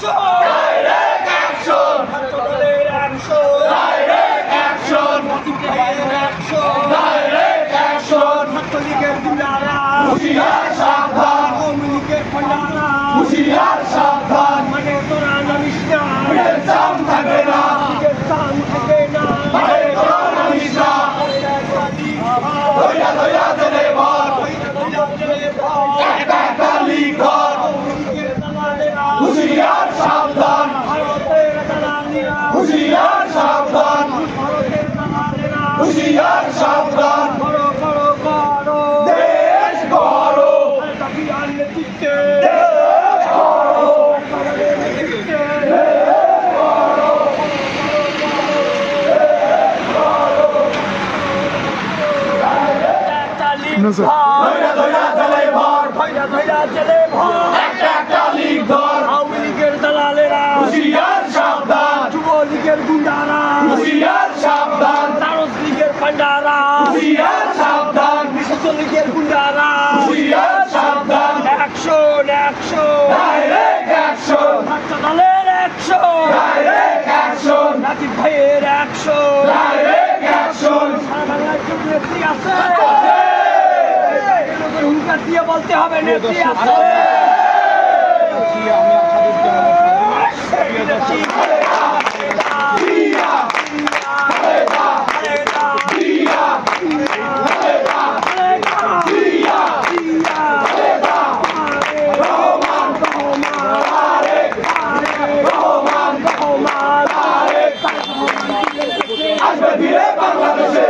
Direct action! Direct action! Direct action! হুঁশিয়ার সাবধান! হুঁশিয়ার সাবধান! পিঠের চাম থাকবে না! পিঠের তোরা নামিস না! ধইরা ধইরা জেলে ভর! একটা একটা লিগ ধর! হুঁশিয়ার সাবধান! হুঁশিয়ার সাবধান! হুঁশিয়ার সাবধান! দেশ গড়ো! দেশ গড়ো! ধইরা ধইরা জেলে ভর! একটা একটা লিগ ধর! আওয়ামী লীগের দালালেরা, হুঁশিয়ার সাবধান! যুবলীগের গুন্ডারা, হুঁশিয়ার সাবধান! তারস লীগের পান্ডারা, হুঁশিয়ার সাবধান! লীগের গুন্ডারা, হুঁশিয়ার সাবধান! Action action, direct action! বাচ্চা দলের অ্যাকশন, ডাইরেক্ট অ্যাকশন! রাজীব ভাইয়ের অ্যাকশন, ডাইরেক্ট অ্যাকশন! সারা বাংলায় কেউ নেত্রী আছে, হুঙ্কার দিয়ে বলতে হবে নেত্রী আছে। আসবে ফিরে বাংলাদেশে!